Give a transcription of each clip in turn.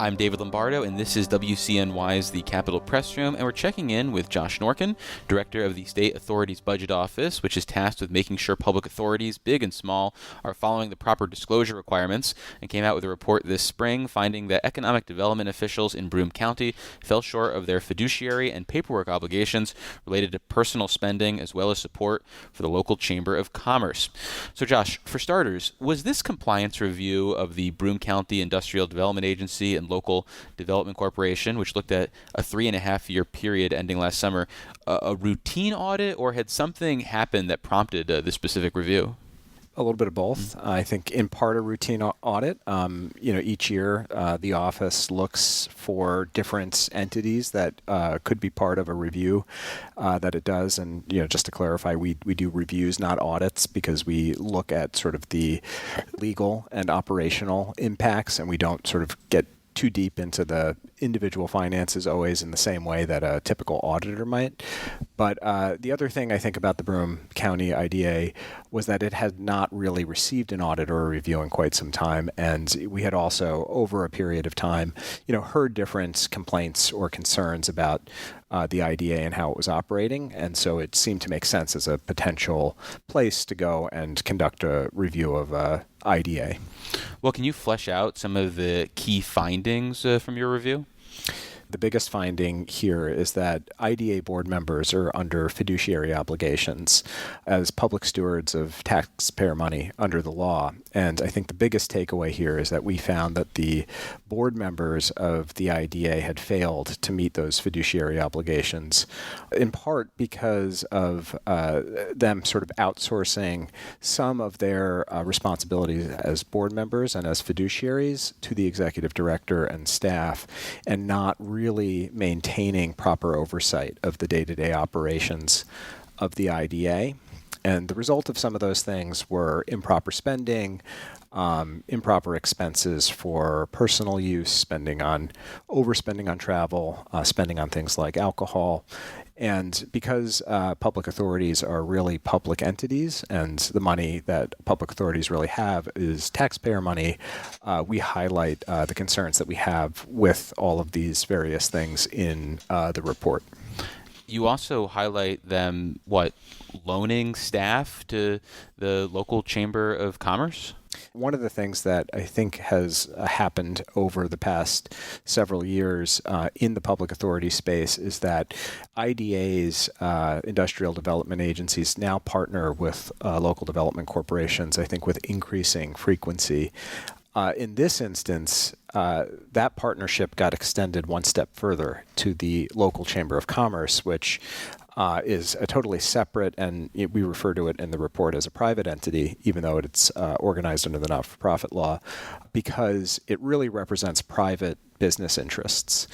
I'm David Lombardo, and this is WCNY's The Capitol Press Room, and we're checking in with Josh Norkin, Director of the State Authority's Budget Office, which is tasked with making sure public authorities, big and small, are following the proper disclosure requirements, and came out with a report this spring finding that economic development officials in Broome County fell short of their fiduciary and paperwork obligations related to personal spending as well as support for the local Chamber of Commerce. So Josh, for starters, was this compliance review of the Broome County Industrial Development Agency and Local Development Corporation, which looked at a 3.5-year period ending last summer, a routine audit, or had something happened that prompted this specific review? A little bit of both. I think in part a routine audit. Each year the office looks for different entities that could be part of a review that it does. And just to clarify, we do reviews, not audits, because we look at sort of the legal and operational impacts, and we don't sort of get too deep into the individual finances always in the same way that a typical auditor might. But the other thing I think about the Broome County IDA was that it had not really received an audit or a review in quite some time. And we had also, over a period of time, heard different complaints or concerns about the IDA and how it was operating. And so it seemed to make sense as a potential place to go and conduct a review of IDA. Well, can you flesh out some of the key findings from your review? The biggest finding here is that IDA board members are under fiduciary obligations as public stewards of taxpayer money under the law. And I think the biggest takeaway here is that we found that the board members of the IDA had failed to meet those fiduciary obligations, in part because of them sort of outsourcing some of their responsibilities as board members and as fiduciaries to the executive director and staff, and not really maintaining proper oversight of the day-to-day operations of the IDA. And the result of some of those things were improper spending, improper expenses for personal use, overspending on travel, spending on things like alcohol. And because public authorities are really public entities, and the money that public authorities really have is taxpayer money, we highlight the concerns that we have with all of these various things in the report. You also highlight them, loaning staff to the local Chamber of Commerce? One of the things that I think has happened over the past several years in the public authority space is that IDA's industrial development agencies now partner with local development corporations, I think, with increasing frequency. In this instance, that partnership got extended one step further to the local Chamber of Commerce, which is a totally separate, and we refer to it in the report as a private entity, even though it's organized under the not-for-profit law, because it really represents private business interests.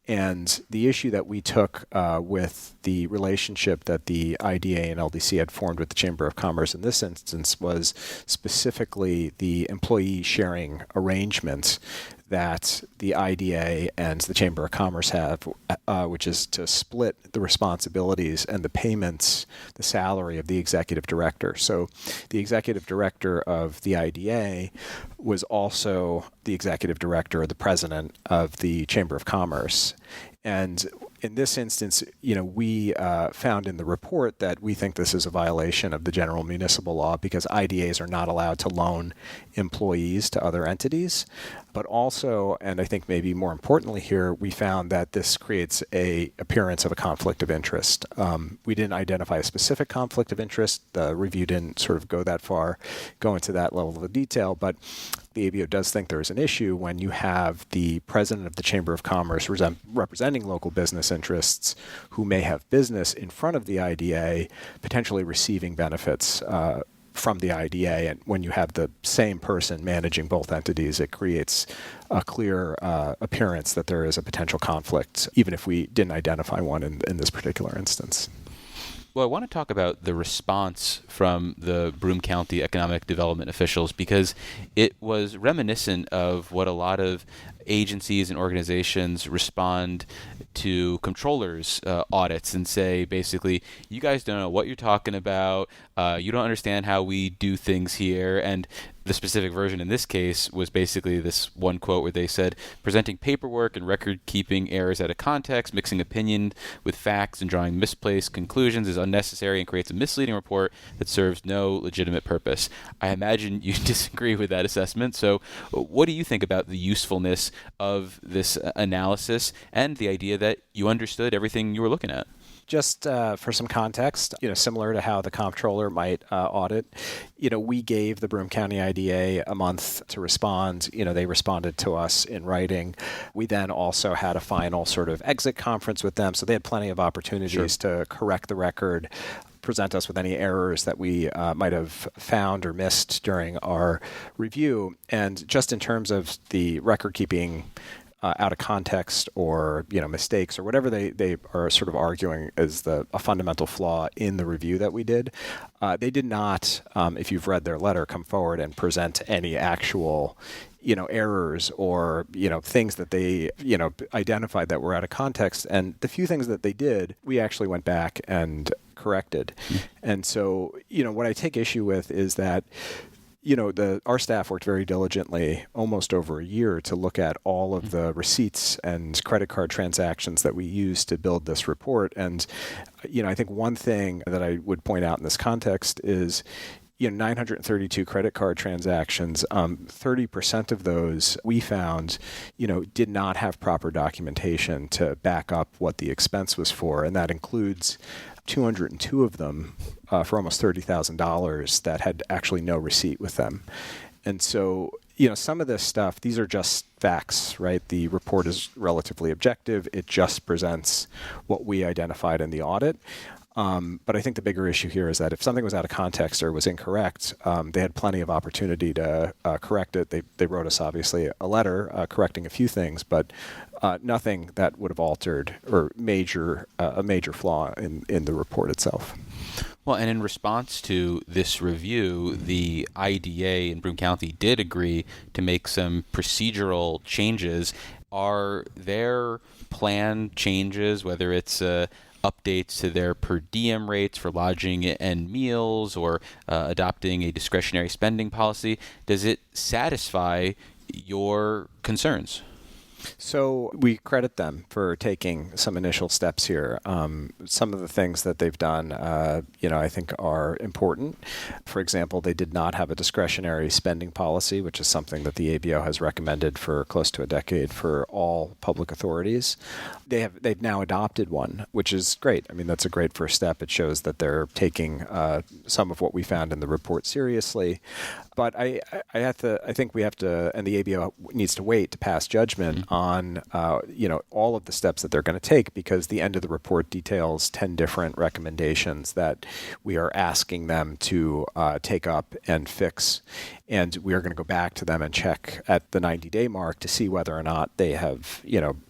And the issue that we took with the relationship that the IDA and LDC had formed with the Chamber of Commerce in this instance was specifically the employee sharing arrangement that the IDA and the Chamber of Commerce have, which is to split the responsibilities and the payments, the salary of the executive director. So the executive director of the IDA was also the executive director or the president of the Chamber of Commerce. And in this instance, we found in the report that we think this is a violation of the general municipal law because IDAs are not allowed to loan employees to other entities. But also, and I think maybe more importantly here, we found that this creates a appearance of a conflict of interest. We didn't identify a specific conflict of interest. The review didn't sort of go into that level of detail, but the ABO does think there is an issue when you have the president of the Chamber of Commerce representing local business interests who may have business in front of the IDA, potentially receiving benefits from the IDA. And when you have the same person managing both entities, it creates a clear appearance that there is a potential conflict, even if we didn't identify one in this particular instance. Well, I want to talk about the response from the Broome County economic development officials because it was reminiscent of what a lot of agencies and organizations respond to controllers' audits and say, basically, you guys don't know what you're talking about, you don't understand how we do things here, and the specific version in this case was basically this one quote where they said, presenting paperwork and record-keeping errors out of context, mixing opinion with facts, and drawing misplaced conclusions is unnecessary and creates a misleading report that serves no legitimate purpose. I imagine you disagree with that assessment. So what do you think about the usefulness of this analysis and the idea that you understood everything you were looking at? Just for some context, similar to how the comptroller might audit, we gave the Broome County IDA a month to respond. They responded to us in writing. We then also had a final sort of exit conference with them, so they had plenty of opportunities to correct the record, present us with any errors that we might have found or missed during our review. And just in terms of the record keeping out of context or mistakes or whatever they are sort of arguing is a fundamental flaw in the review that we did, they did not, if you've read their letter, come forward and present any actual errors or things that they identified that were out of context. And the few things that they did, we actually went back and corrected. And so what I take issue with is that our staff worked very diligently, almost over a year, to look at all of the receipts and credit card transactions that we used to build this report. And, I think one thing that I would point out in this context is, 932 credit card transactions, 30% of those we found, did not have proper documentation to back up what the expense was for. And that includes 202 of them for almost $30,000 that had actually no receipt with them. And so, some of this stuff, these are just facts, right? The report is relatively objective. It just presents what we identified in the audit. But I think the bigger issue here is that if something was out of context or was incorrect, they had plenty of opportunity to correct it. They wrote us, obviously, a letter correcting a few things, but nothing that would have altered or a major flaw in the report itself. Well, and in response to this review, the IDA in Broome County did agree to make some procedural changes. Are there planned changes, whether it's updates to their per diem rates for lodging and meals or adopting a discretionary spending policy? Does it satisfy your concerns? So we credit them for taking some initial steps here. Some of the things that they've done, I think are important. For example, they did not have a discretionary spending policy, which is something that the ABO has recommended for close to a decade for all public authorities. They've now adopted one, which is great. I mean, that's a great first step. It shows that they're taking some of what we found in the report seriously. But I think we have to, and the ABO needs to wait to pass judgment on, all of the steps that they're going to take, because the end of the report details 10 different recommendations that we are asking them to take up and fix. And we are going to go back to them and check at the 90-day mark to see whether or not they have,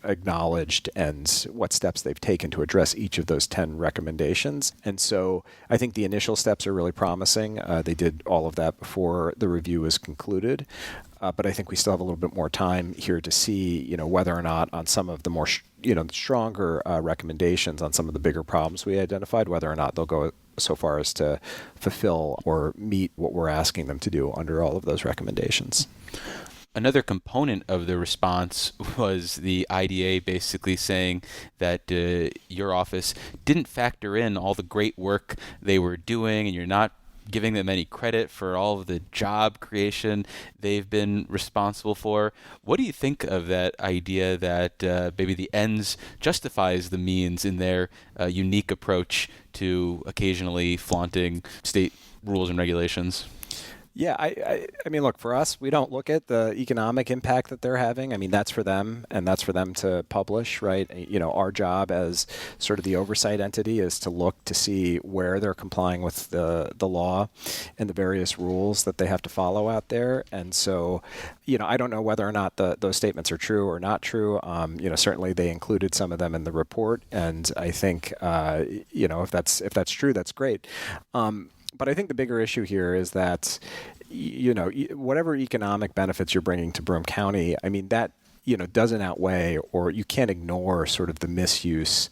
acknowledged and what steps they've taken to address each of those 10 recommendations. And so I think the initial steps are really promising. They did all of that before the review was concluded. But I think we still have a little bit more time here to see, whether or not on some of the more, stronger recommendations on some of the bigger problems we identified, whether or not they'll go so far as to fulfill or meet what we're asking them to do under all of those recommendations. Another component of the response was the IDA basically saying that your office didn't factor in all the great work they were doing, and you're not giving them any credit for all of the job creation they've been responsible for. What do you think of that idea that maybe the ends justifies the means in their unique approach to occasionally flaunting state rules and regulations? Yeah, I mean, look, for us, we don't look at the economic impact that they're having. I mean, that's for them, and that's for them to publish, right? Our job as sort of the oversight entity is to look to see where they're complying with the law and the various rules that they have to follow out there. And so, I don't know whether or not those statements are true or not true. Certainly they included some of them in the report, and I think, if that's true, that's great. But I think the bigger issue here is that, whatever economic benefits you're bringing to Broome County, I mean, that, doesn't outweigh, or you can't ignore sort of the misuse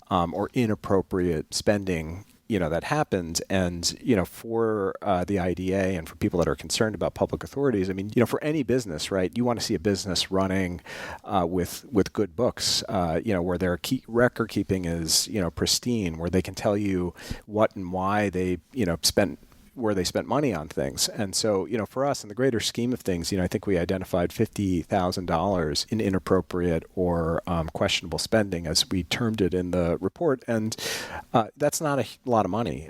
or inappropriate spending that happens. And, for the IDA and for people that are concerned about public authorities, I mean, for any business, right, you want to see a business running with good books, where their record keeping is, pristine, where they can tell you what and why they, where they spent money on things. And so, for us, in the greater scheme of things, I think we identified $50,000 in inappropriate or questionable spending, as we termed it in the report. And that's not a lot of money,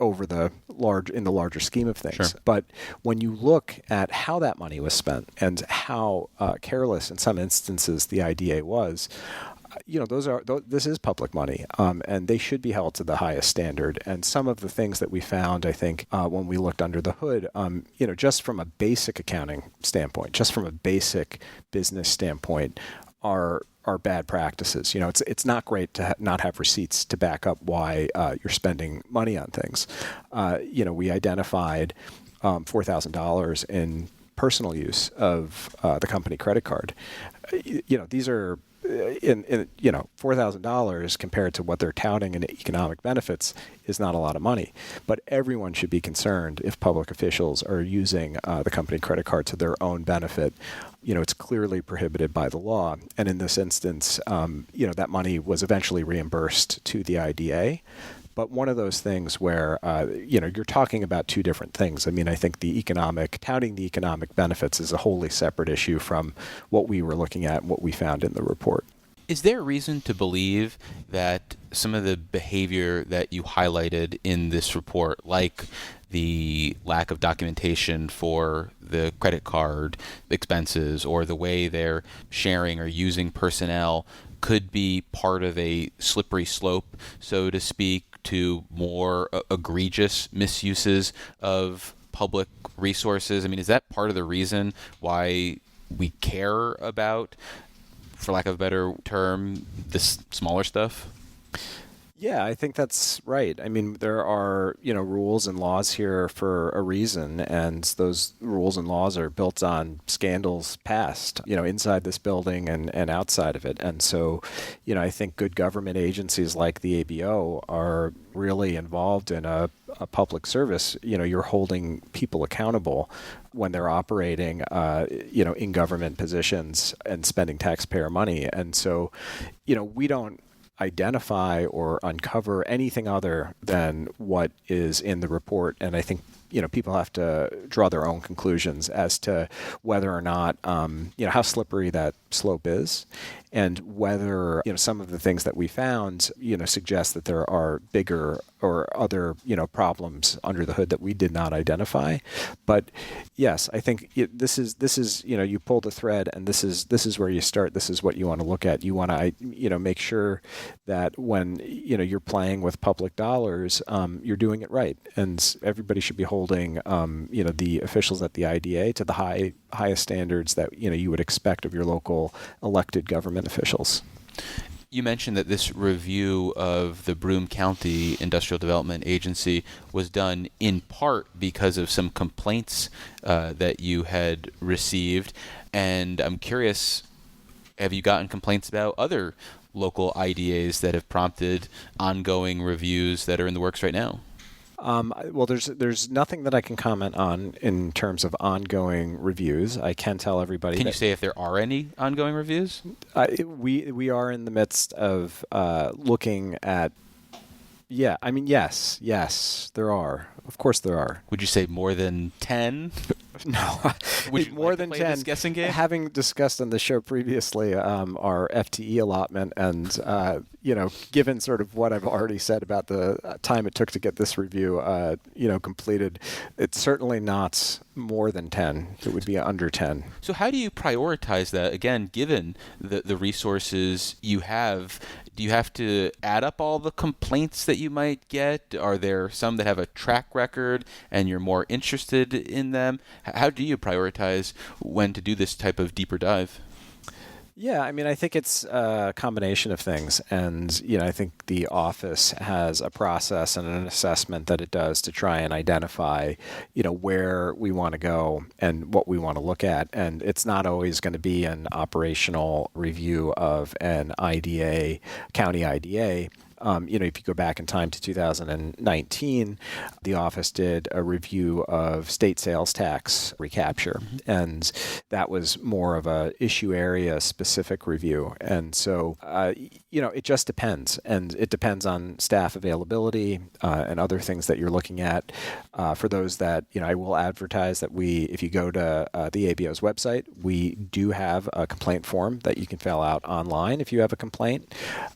over in the larger scheme of things. Sure. But when you look at how that money was spent and how careless in some instances the IDA was, this is public money, and they should be held to the highest standard. And some of the things that we found, I think, when we looked under the hood, just from a basic accounting standpoint, just from a basic business standpoint, are bad practices. It's not great to not have receipts to back up why you're spending money on things. We identified $4,000 in personal use of the company credit card. These are in $4,000 compared to what they're touting in economic benefits is not a lot of money. But everyone should be concerned if public officials are using the company credit card to their own benefit. It's clearly prohibited by the law. And in this instance, that money was eventually reimbursed to the IDA. But one of those things where, you're talking about two different things. I mean, I think touting the economic benefits is a wholly separate issue from what we were looking at and what we found in the report. Is there a reason to believe that some of the behavior that you highlighted in this report, like the lack of documentation for the credit card expenses or the way they're sharing or using personnel, could be part of a slippery slope, so to speak, to more egregious misuses of public resources? I mean, is that part of the reason why we care about, for lack of a better term, this smaller stuff? Yeah, I think that's right. I mean, there are, rules and laws here for a reason, and those rules and laws are built on scandals past, inside this building and outside of it. And so, I think good government agencies like the ABO are really involved in a public service. You're holding people accountable when they're operating, in government positions and spending taxpayer money. And so, we don't identify or uncover anything other than what is in the report. And I think, people have to draw their own conclusions as to whether or not, how slippery that slope is, and whether, some of the things that we found, suggest that there are bigger or other, problems under the hood that we did not identify. But yes, I think this is, you pull the thread, and this is where you start. This is what you want to look at. You want to, make sure that when, you're playing with public dollars, you're doing it right. And everybody should be holding, the officials at the IDA to the highest standards that, you would expect of your local elected government officials. You mentioned that this review of the Broome County Industrial Development Agency was done in part because of some complaints that you had received. And I'm curious, have you gotten complaints about other local IDAs that have prompted ongoing reviews that are in the works right now? Well, there's nothing that I can comment on in terms of ongoing reviews. I can tell everybody. Can you say if there are any ongoing reviews? We are in the midst of looking at. Yeah, I mean, yes, there are. Of course, there are. Would you say more than 10? No, Would you more like than to play 10. this guessing game? Having discussed on the show previously our FTE allotment, and given sort of what I've already said about the time it took to get this review, completed, it's certainly not more than 10. It would be under 10. So how do you prioritize that? Again, given the resources you have, do you have to add up all the complaints that you might get? Are there some that have a track record and you're more interested in them? How do you prioritize when to do this type of deeper dive? Yeah, I mean, I think it's a combination of things. And, I think the office has a process and an assessment that it does to try and identify, where we want to go and what we want to look at. And it's not always going to be an operational review of an IDA, county IDA. If you go back in time to 2019, the office did a review of state sales tax recapture, and that was more of a issue area specific review. And so, it just depends, and it depends on staff availability and other things that you're looking at. For those that, I will advertise that if you go to the ABO's website, we do have a complaint form that you can fill out online if you have a complaint.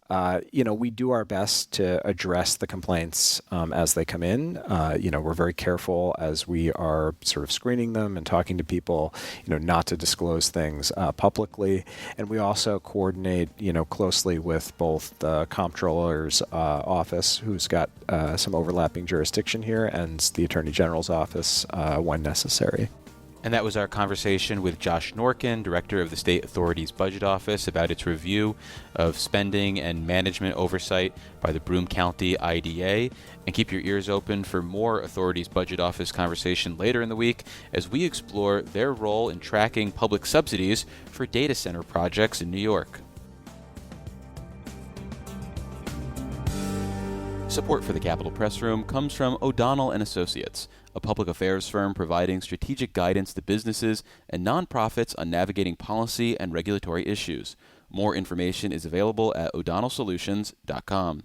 We do our best to address the complaints as they come in. We're very careful as we are sort of screening them and talking to people, not to disclose things publicly. And we also coordinate, closely with both the comptroller's office, who's got some overlapping jurisdiction here, and the Attorney General's office when necessary. And that was our conversation with Josh Norkin, Director of the State Authority's Budget Office, about its review of spending and management oversight by the Broome County IDA. And keep your ears open for more Authority's Budget Office conversation later in the week as we explore their role in tracking public subsidies for data center projects in New York. Support for the Capitol Press Room comes from O'Donnell & Associates, a public affairs firm providing strategic guidance to businesses and nonprofits on navigating policy and regulatory issues. More information is available at o'donnellsolutions.com.